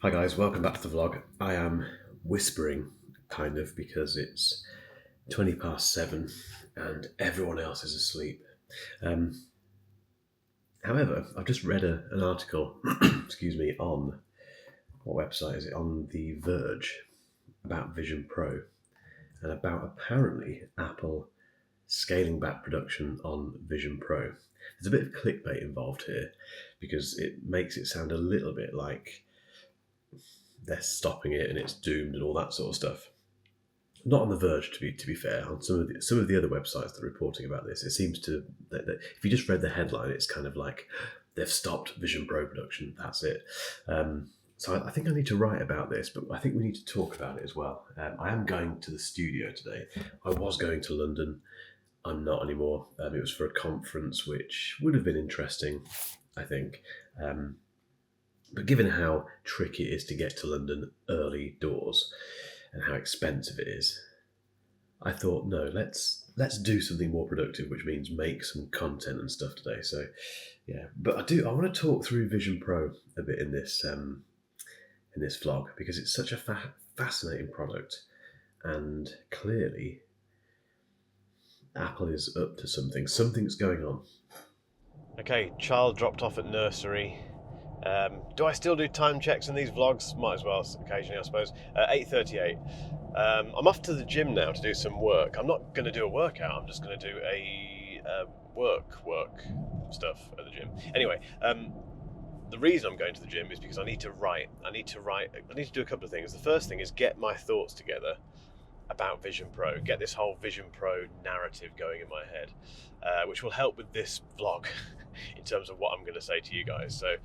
Hi guys, welcome back to the vlog. I am whispering, kind of, because it's 20 past 7 and everyone else is asleep. Um, However, I've just read an article, excuse me, on, what website is it? On The Verge, about Vision Pro and about apparently Apple scaling back production on Vision Pro. There's a bit of clickbait involved here because it makes it sound a little bit like they're stopping it and it's doomed and all that sort of stuff. Not on The Verge, to be fair. On some of the other websites that are reporting about this, it seems that if you just read the headline, it's kind of like they've stopped Vision Pro production. That's it. So I think I need to write about this, but I think we need to talk about it as well. I am going to the studio today. I was going to London. I'm not anymore. It was for a conference, which would have been interesting, I think. But given how tricky it is to get to London early doors and how expensive it is, I thought, no, let's do something more productive, which means make some content and stuff today. So, yeah, but I want to talk through Vision Pro a bit in this vlog because it's such a fascinating product, and clearly Apple is up to something. Something's going on. Okay, child dropped off at nursery. Do I still do time checks in these vlogs? Might as well occasionally, I suppose. 8:38. I'm off to the gym now to do some work. I'm not going to do a workout. I'm just going to do a work stuff at the gym. Anyway, the reason I'm going to the gym is because I need to write. I need to do a couple of things. The first thing is get my thoughts together about Vision Pro, get this whole Vision Pro narrative going in my head, which will help with this vlog in terms of what I'm going to say to you guys. So,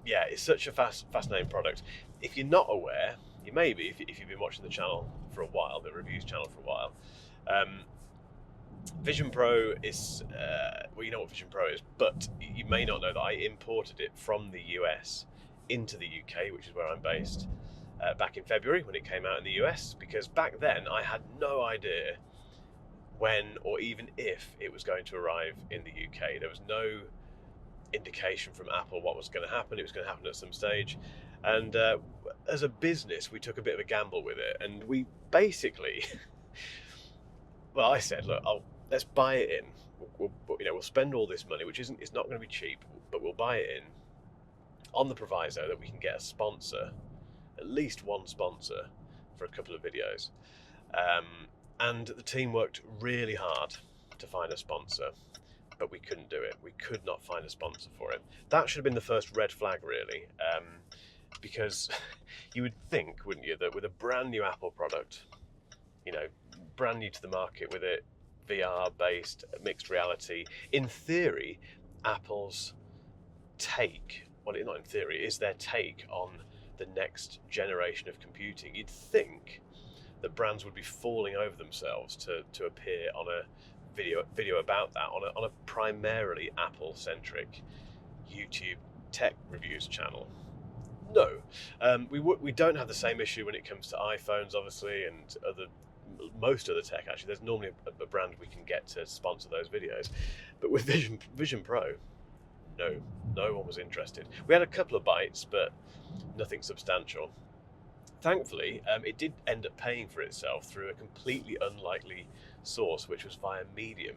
yeah, it's such a fascinating product. If you're not aware, you may be, if you've been watching the channel for a while, the reviews channel for a while. Vision Pro is, well, you know what Vision Pro is, but you may not know that I imported it from the US into the UK, which is where I'm based, back in February when it came out in the US, because back then I had no idea when or even if it was going to arrive in the UK. There was no indication from Apple what was going to happen. It was going to happen at some stage. And as a business, we took a bit of a gamble with it. And we basically, well, I said, look, let's buy it in. We'll spend all this money, which it's not going to be cheap, but we'll buy it in on the proviso that we can get a sponsor, at least one sponsor, for a couple of videos. And the team worked really hard to find a sponsor, but we couldn't do it. We could not find a sponsor for it. That should have been the first red flag, really, because you would think, wouldn't you, that with a brand new Apple product, brand new to the market with it, VR-based, mixed reality, in theory, Apple's take, well, not in theory, is their take on the next generation of computing. You'd think that brands would be falling over themselves to appear on a video about that on a primarily Apple-centric YouTube tech reviews channel. No, we don't have the same issue when it comes to iPhones, obviously, and most other tech. Actually, there's normally a brand we can get to sponsor those videos, but with Vision Pro, no one was interested. We had a couple of bites, but nothing substantial. Thankfully, it did end up paying for itself through a completely unlikely source, which was via Medium.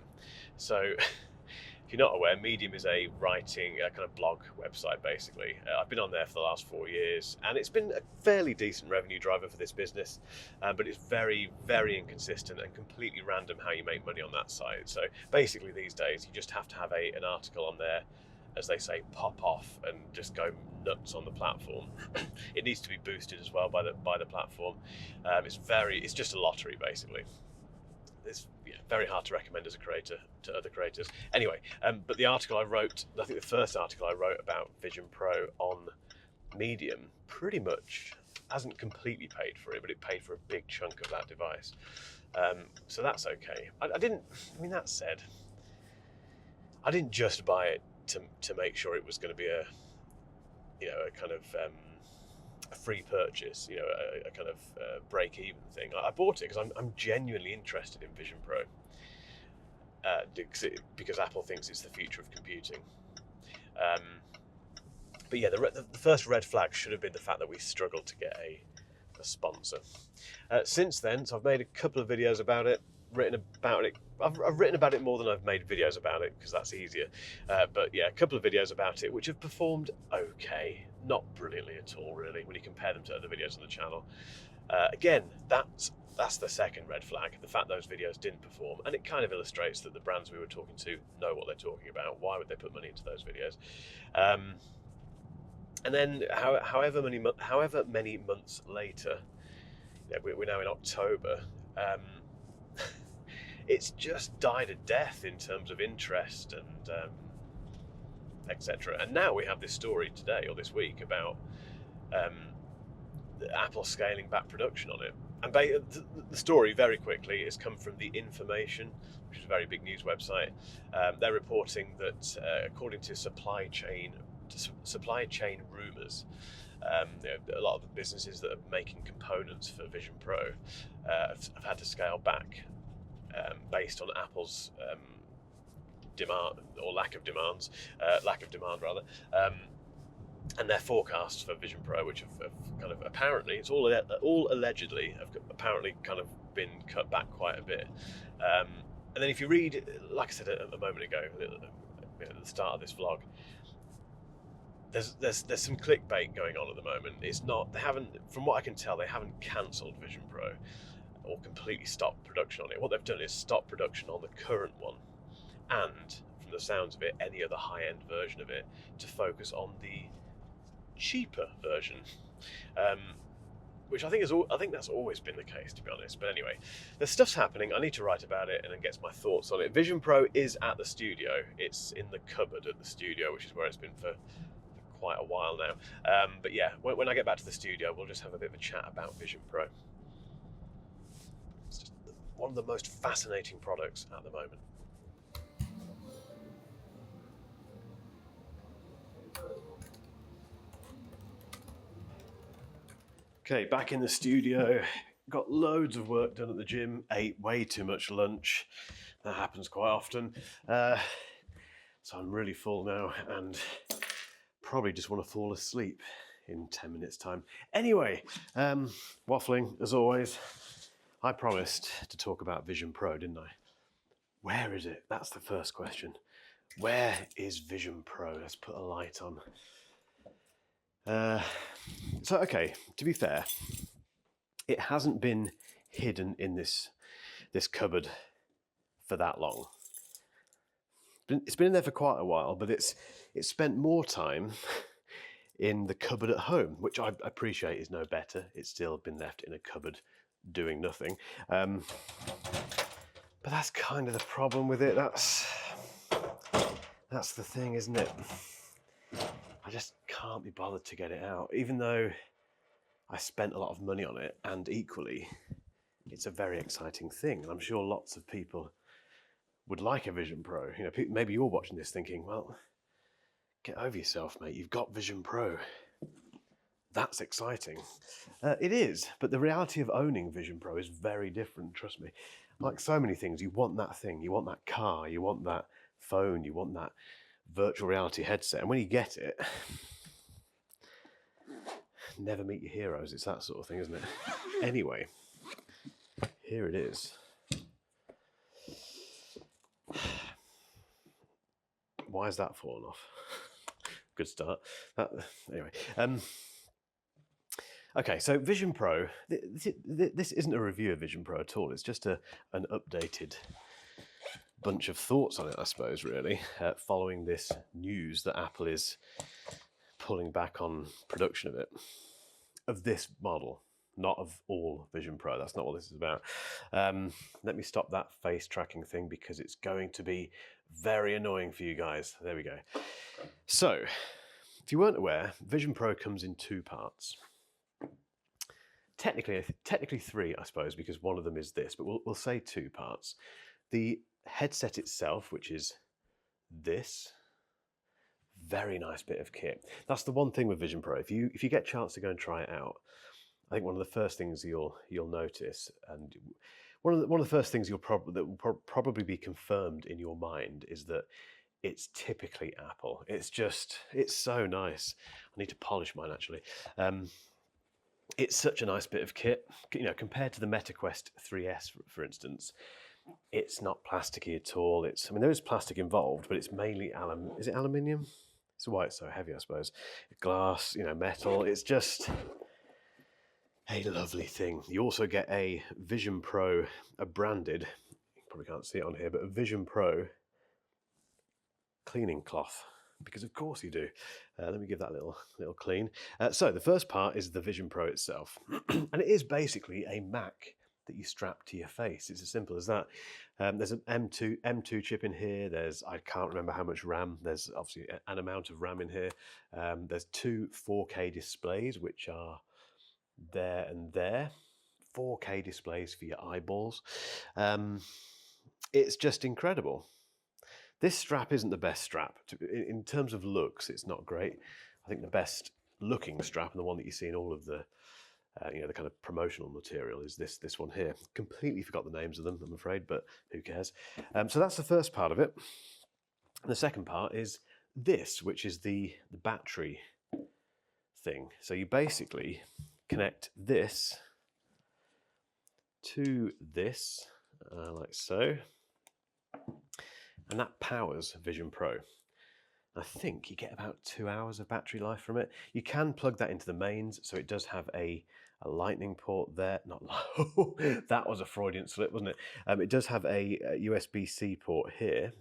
So, if you're not aware, Medium is a writing, kind of blog website, basically. I've been on there for the last 4 years, and it's been a fairly decent revenue driver for this business, but it's very, very inconsistent and completely random how you make money on that site. So, basically, these days, you just have to have an article on there, as they say, pop off and just go nuts on the platform. It needs to be boosted as well by the platform. It's just a lottery, basically. It's very hard to recommend as a creator to other creators. Anyway, but the article I wrote, I think the first article I wrote about Vision Pro on Medium, pretty much hasn't completely paid for it, but it paid for a big chunk of that device. So that's okay. That said, I didn't just buy it to make sure it was going to be a kind of a free purchase, a kind of break-even thing. I bought it because I'm genuinely interested in Vision Pro, because Apple thinks it's the future of computing. But yeah, the first red flag should have been the fact that we struggled to get a sponsor. Since then, so I've made a couple of videos about it, written about it. I've written about it more than I've made videos about it because that's easier. But yeah, a couple of videos about it which have performed okay, not brilliantly at all, really, when you compare them to other videos on the channel. Again, that's the second red flag, the fact those videos didn't perform, and it kind of illustrates that the brands we were talking to know what they're talking about. Why would they put money into those videos? And then, however many months later, we're now in October. It's just died a death in terms of interest and etc. And now we have this story today or this week about Apple scaling back production on it. And the story, very quickly, has come from The Information, which is a very big news website. They're reporting that, according to supply chain rumours, a lot of the businesses that are making components for Vision Pro have had to scale back based on Apple's demand or lack of demand rather. And their forecasts for Vision Pro, which have kind of apparently, it's all allegedly, have apparently kind of been cut back quite a bit. And then if you read, like I said a moment ago, at the start of this vlog, there's some clickbait going on at the moment. It's not, they haven't, from what I can tell, they haven't cancelled Vision Pro or completely stopped production on it. What they've done is stop production on the current one, and from the sounds of it, any other high-end version of it, to focus on the cheaper version, which I think that's always been the case, to be honest. But anyway, there's stuff's happening. I need to write about it and then get my thoughts on it. Vision Pro is at the studio. It's in the cupboard at the studio, which is where it's been for quite a while now. But yeah, when I get back to the studio, we'll just have a bit of a chat about Vision Pro. It's just one of the most fascinating products at the moment. Okay, back in the studio. Got loads of work done at the gym. Ate way too much lunch. That happens quite often. So I'm really full now and probably just want to fall asleep in 10 minutes time. Anyway, waffling as always. I promised to talk about Vision Pro, didn't I? Where is it? That's the first question. Where is Vision Pro? Let's put a light on. So, okay, to be fair, it hasn't been hidden in this cupboard for that long. It's been in there for quite a while, but it's spent more time in the cupboard at home, which I appreciate is no better. It's still been left in a cupboard doing nothing. But that's kind of the problem with it. That's the thing, isn't it? I just can't be bothered to get it out, even though I spent a lot of money on it, and equally, it's a very exciting thing. And I'm sure lots of people would like a Vision Pro. You know, maybe you're watching this thinking, well, get over yourself, mate. You've got Vision Pro. That's exciting. It is, but the reality of owning Vision Pro is very different, trust me. Like so many things, you want that thing, you want that car, you want that phone, you want that virtual reality headset, and when you get it, never meet your heroes. It's that sort of thing, isn't it? Anyway, here it is. Why has that fallen off? Good start. Anyway, okay, so Vision Pro, this isn't a review of Vision Pro at all. It's just an updated bunch of thoughts on it, I suppose, really, following this news that Apple is pulling back on production of it, of this model, not of all Vision Pro. That's not what this is about. Let me stop that face tracking thing because it's going to be very annoying for you guys. There we go. So, if you weren't aware, Vision Pro comes in two parts. Technically three, I suppose, because one of them is this, but we'll say two parts. The headset itself, which is this, very nice bit of kit. That's the one thing with Vision Pro. If you get a chance to go and try it out, I think one of the first things you'll notice, and one of the first things that will probably be confirmed in your mind, is that it's typically Apple. It's so nice. I need to polish mine actually. It's such a nice bit of kit. Compared to the MetaQuest 3S, for instance, it's not plasticky at all. There is plastic involved, but it's mainly Is it aluminium? It's why it's so heavy, I suppose. Glass, metal. It's just a lovely thing. You also get a Vision Pro, a branded, you probably can't see it on here, but a Vision Pro cleaning cloth, because of course you do. Let me give that a little clean. So the first part is the Vision Pro itself, and it is basically a Mac that you strap to your face. It's as simple as that. There's an M2 chip in here. I can't remember how much RAM. There's obviously an amount of RAM in here. There's two 4K displays, which are there and there. 4K displays for your eyeballs. It's just incredible. This strap isn't the best strap. In terms of looks, it's not great. I think the best looking strap, and the one that you see in all of the the kind of promotional material, is this one here. Completely forgot the names of them, I'm afraid, but who cares? So that's the first part of it. And the second part is this, which is the battery thing. So you basically connect this to this, like so, and that powers Vision Pro. I think you get about 2 hours of battery life from it. You can plug that into the mains, so it does have a lightning port there. Not that was a Freudian slip, wasn't it? It does have a USB-C port here,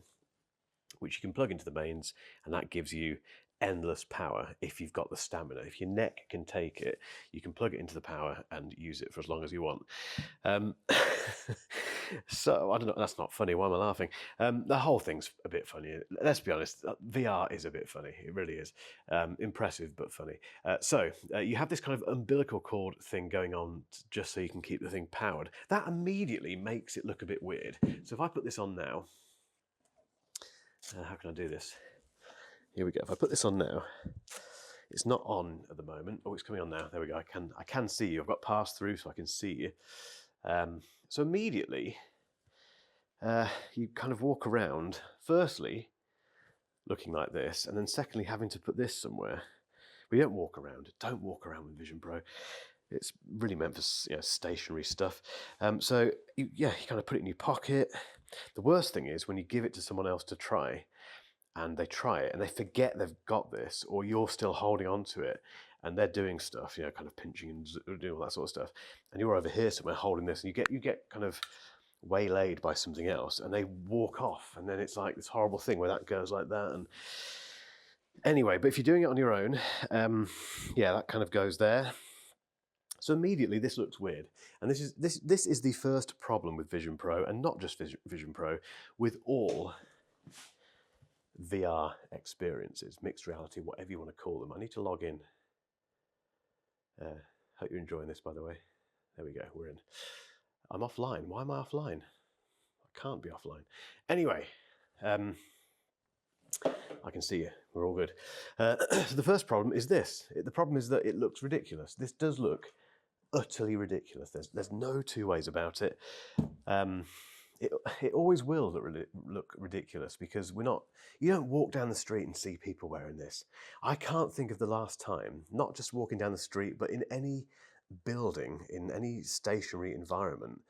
which you can plug into the mains, and that gives you endless power if you've got the stamina. If your neck can take it, you can plug it into the power and use it for as long as you want. So I don't know, that's not funny. Why am I laughing? The whole thing's a bit funny. Let's be honest, VR is a bit funny. It really is. Impressive, but funny. So you have this kind of umbilical cord thing going on just so you can keep the thing powered. That immediately makes it look a bit weird. So if I put this on now, how can I do this? Here we go. If I put this on now, it's not on at the moment. Oh, it's coming on now. There we go. I can see you. I've got pass through, so I can see you. So immediately, you kind of walk around. Firstly, looking like this, and then secondly, having to put this somewhere. We don't walk around. Don't walk around with Vision Pro. It's really meant for stationary stuff. So you kind of put it in your pocket. The worst thing is when you give it to someone else to try, and they try it and they forget they've got this, or you're still holding on to it and they're doing stuff, kind of pinching and doing all that sort of stuff, and you're over here somewhere holding this, and you get kind of waylaid by something else, and they walk off, and then it's like this horrible thing where that goes like that. And anyway, but if you're doing it on your own, that kind of goes there. So immediately this looks weird, and this is the first problem with Vision Pro, and not just Vision Pro, with all VR experiences, mixed reality, whatever you want to call them. I need to log in. Hope you're enjoying this, by the way. There we go, we're in. I'm offline. Why am I offline? I can't be offline. Anyway, I can see you. We're all good. So the first problem is this. The problem is that it looks ridiculous. This does look utterly ridiculous. There's no two ways about it. It always will look ridiculous, because you don't walk down the street and see people wearing this. I can't think of the last time, not just walking down the street, but in any building, in any stationary environment,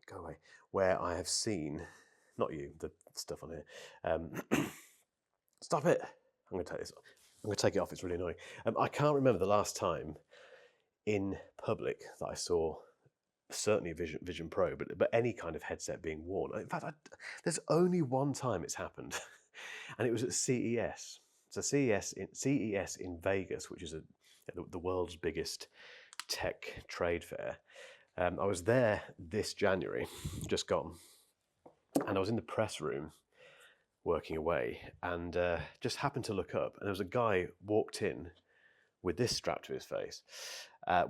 go away, where I have seen, not you, the stuff on here. Stop it. I'm going to take this. I'm going to take it off. It's really annoying. I can't remember the last time in public that I saw certainly Vision Pro, but any kind of headset being worn. In fact, there's only one time it's happened, and it was at CES. So CES in Vegas, which is the world's biggest tech trade fair. I was there this January, just gone, and I was in the press room working away, and just happened to look up, and there was a guy walked in with this strapped to his face,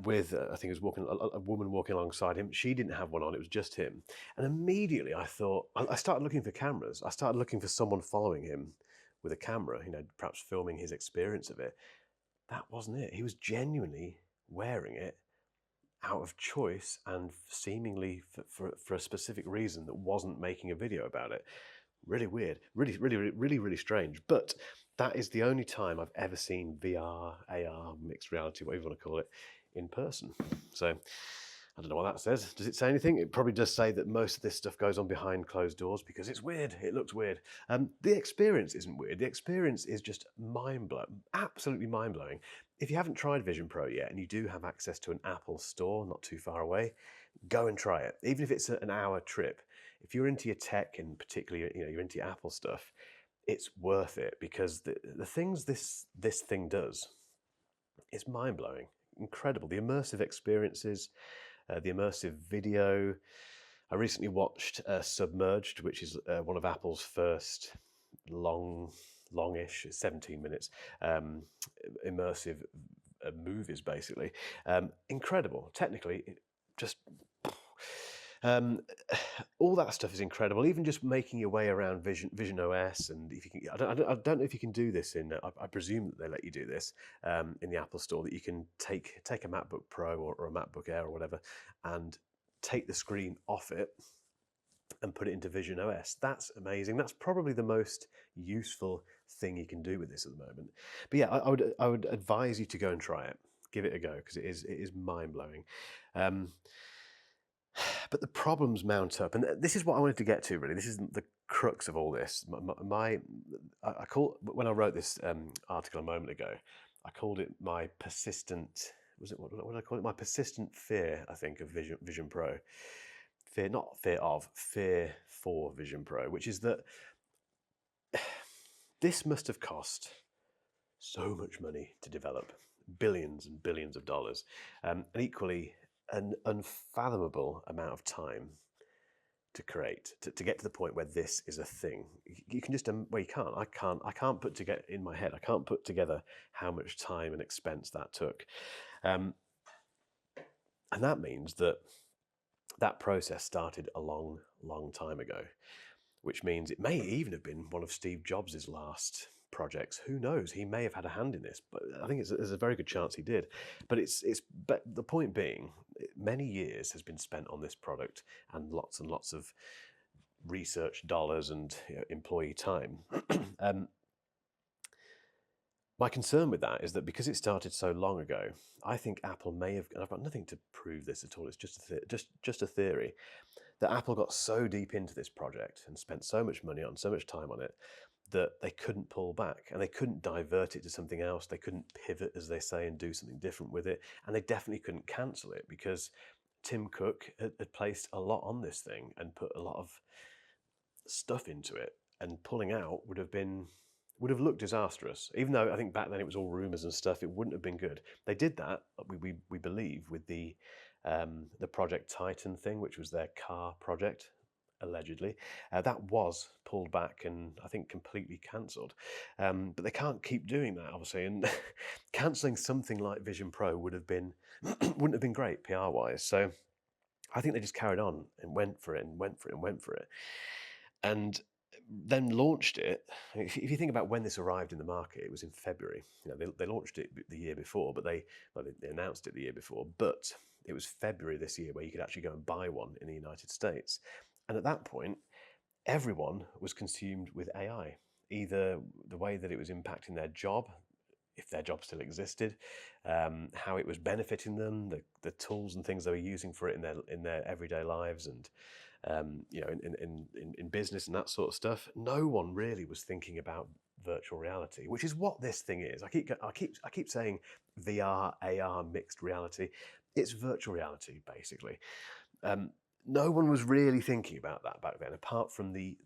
with I think it was a woman walking alongside him. She didn't have one on; it was just him. And immediately I thought, I started looking for cameras. I started looking for someone following him with a camera, perhaps filming his experience of it. That wasn't it. He was genuinely wearing it out of choice and seemingly for a specific reason that wasn't making a video about it. Really weird, really strange. But that is the only time I've ever seen VR, AR, mixed reality, whatever you want to call it, in person. So I don't know what that says. Does it say anything? It probably does say that most of this stuff goes on behind closed doors because it's weird. It looks weird. The experience isn't weird. The experience is just mind blowing, absolutely mind blowing. If you haven't tried Vision Pro yet and you do have access to an Apple store not too far away, go and try it. Even if it's an hour trip, if you're into your tech and particularly you're into your Apple stuff, it's worth it because the things this thing does is mind blowing, incredible. The immersive experiences, the immersive video. I recently watched Submerged, which is one of Apple's first longish, 17 minutes immersive movies, basically. Incredible, technically, just um, all that stuff is incredible. Even just making your way around Vision OS, and if you can, I don't know if you can do this in. I presume that they let you do this in the Apple Store. That you can take a MacBook Pro or a MacBook Air or whatever, and take the screen off it and put it into Vision OS. That's amazing. That's probably the most useful thing you can do with this at the moment. But yeah, I would advise you to go and try it. Give it a go because it is mind blowing. But the problems mount up, and this is what I wanted to get to. Really, this is the crux of all this. I call when I wrote this article a moment ago, I called it my persistent. Was it what did I call it? My persistent fear, I think, of Vision Pro. Fear, not fear of, fear for Vision Pro, which is that this must have cost so much money to develop, billions and billions of dollars, and equally an unfathomable amount of time to create, to get to the point where this is a thing. You can just, well, you can't. I can't put together in my head. I can't put together how much time and expense that took, and that means that process started a long, long time ago, which means it may even have been one of Steve Jobs' last projects. Who knows? He may have had a hand in this, but I think there's a very good chance he did. But but the point being, many years has been spent on this product and lots of research dollars and employee time. My concern with that is that because it started so long ago, I think Apple may have, and I've got nothing to prove this at all, it's just a theory, that Apple got so deep into this project and spent so much money on, so much time on it, that they couldn't pull back and they couldn't divert it to something else. They couldn't pivot, as they say, and do something different with it. And they definitely couldn't cancel it because Tim Cook had placed a lot on this thing and put a lot of stuff into it, and pulling out would have looked disastrous. Even though I think back then it was all rumors and stuff, it wouldn't have been good. They did that, we believe, with the Project Titan thing, which was their car project, allegedly. That was pulled back and I think completely cancelled. But they can't keep doing that, obviously. And cancelling something like Vision Pro would have been wouldn't have been great PR wise. So I think they just carried on and went for it and went for it and went for it. And then launched it. If you think about when this arrived in the market, it was in February. They launched it the year before, but they announced it the year before. But it was February this year where you could actually go and buy one in the United States. And at that point, everyone was consumed with AI, either the way that it was impacting their job, if their job still existed, how it was benefiting them, the tools and things they were using for it in their everyday lives, and in business and that sort of stuff. No one really was thinking about virtual reality, which is what this thing is. I keep saying VR, AR, mixed reality. It's virtual reality, basically. No one was really thinking about that back then, apart from the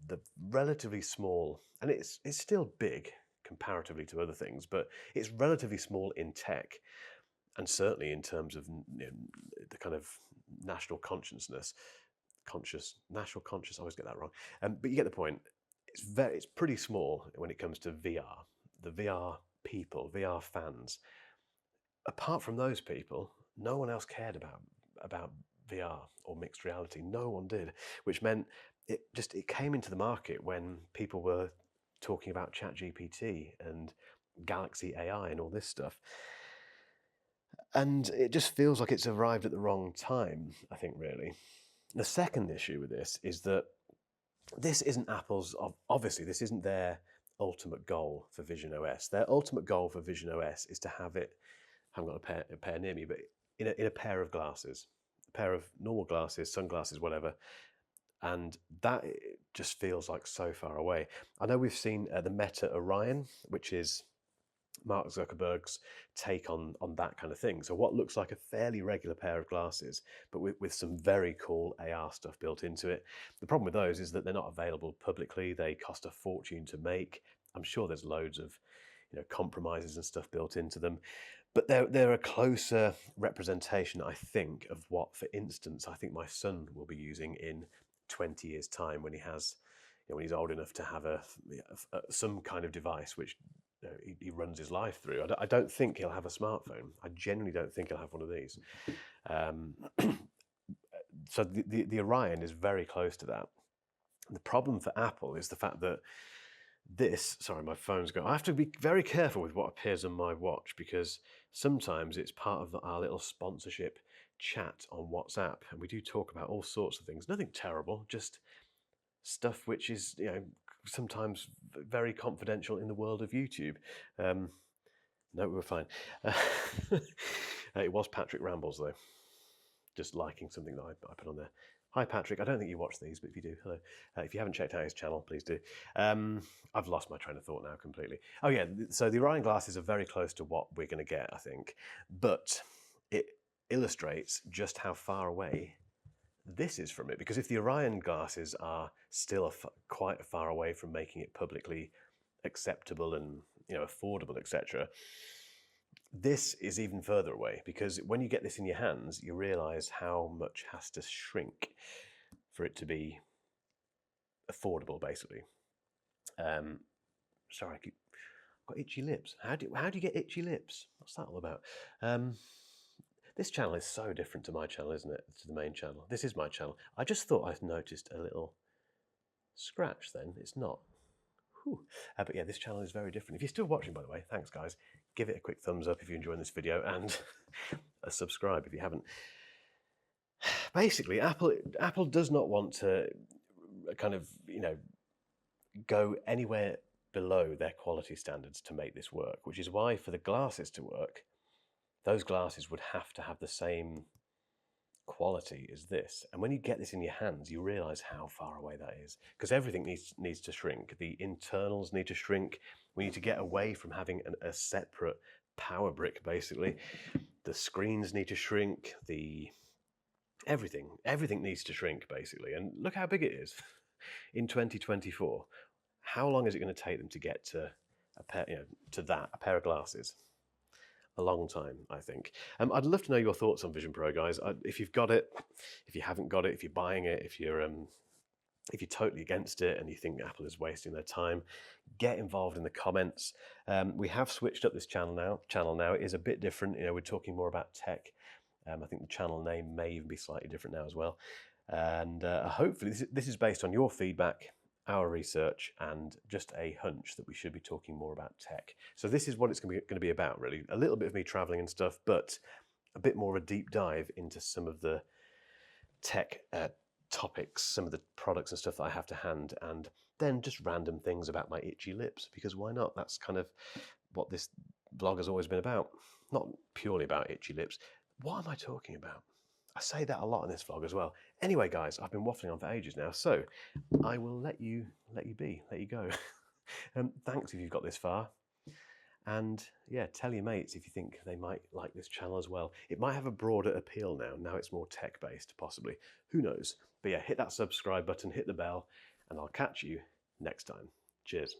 relatively small, and it's still big comparatively to other things, but it's relatively small in tech, and certainly in terms of the kind of national consciousness. National conscious. I always get that wrong, but you get the point. It's pretty small when it comes to VR. The VR people, VR fans. Apart from those people, no one else cared about VR or mixed reality. No one did, which meant it came into the market when people were talking about ChatGPT and Galaxy AI and all this stuff. And it just feels like it's arrived at the wrong time, I think, really. The second issue with this is that this isn't Apple's, obviously, this isn't their ultimate goal for Vision OS. Their ultimate goal for Vision OS is to have it, I haven't got a pair near me, but in a pair of glasses, a pair of normal glasses, sunglasses, whatever. And that just feels like so far away. I know we've seen the Meta Orion, which is Mark Zuckerberg's take on that kind of thing. So what looks like a fairly regular pair of glasses, but with some very cool AR stuff built into it. The problem with those is that they're not available publicly. They cost a fortune to make. I'm sure there's loads of compromises and stuff built into them, but they're a closer representation, I think, of what, for instance, I think my son will be using in 20 years' time when he has, when he's old enough to have some kind of device which he runs his life through. I don't think he'll have a smartphone. I genuinely don't think he'll have one of these. So the Orion is very close to that. The problem for Apple is the fact that sorry, my phone's going. I have to be very careful with what appears on my watch because sometimes it's part of our little sponsorship chat on WhatsApp, and we do talk about all sorts of things. Nothing terrible, just stuff which is sometimes very confidential in the world of YouTube. No, we were fine. It was Patrick Rambles though, just liking something that I put on there. Hi Patrick, I don't think you watch these, but if you do, hello. If you haven't checked out his channel, please do. I've lost my train of thought now completely. Oh yeah, so the Orion glasses are very close to what we're going to get, I think, but it illustrates just how far away this is from it, because if the Orion glasses are still quite far away from making it publicly acceptable and affordable, etc., this is even further away, because when you get this in your hands, you realize how much has to shrink for it to be affordable, basically. Sorry, I've got itchy lips. How do you get itchy lips? What's that all about? This channel is so different to my channel, isn't it? To the main channel. This is my channel. I just thought I'd noticed a little scratch then. It's not. But yeah, this channel is very different. If you're still watching, by the way, thanks guys. Give it a quick thumbs up if you're enjoying this video, and a subscribe if you haven't. Basically, Apple does not want to kind of, go anywhere below their quality standards to make this work, which is why for the glasses to work, those glasses would have to have the same quality as this. And when you get this in your hands, you realize how far away that is, because everything needs to shrink. The internals need to shrink. We need to get away from having a separate power brick, basically. The screens need to shrink. Everything needs to shrink, basically. And look how big it is in 2024. How long is it going to take them to get to a pair of glasses? A long time, I think. I'd love to know your thoughts on Vision Pro, guys. If you've got it, if you haven't got it, if you're buying it, if you're totally against it and you think Apple is wasting their time, get involved in the comments. We have switched up this channel now. It is a bit different. We're talking more about tech. I think the channel name may even be slightly different now as well. And hopefully this is based on your feedback, our research, and just a hunch that we should be talking more about tech. So this is what it's going to be about, really. A little bit of me traveling and stuff, but a bit more of a deep dive into some of the tech topics, some of the products and stuff that I have to hand, and then just random things about my itchy lips, because why not? That's kind of what this vlog has always been about. Not purely about itchy lips. What am I talking about? I say that a lot in this vlog as well. Anyway, guys, I've been waffling on for ages now, so I will let you go. Thanks if you've got this far. And yeah, tell your mates if you think they might like this channel as well. It might have a broader appeal now. Now it's more tech-based, possibly. Who knows? But yeah, hit that subscribe button, hit the bell, and I'll catch you next time. Cheers.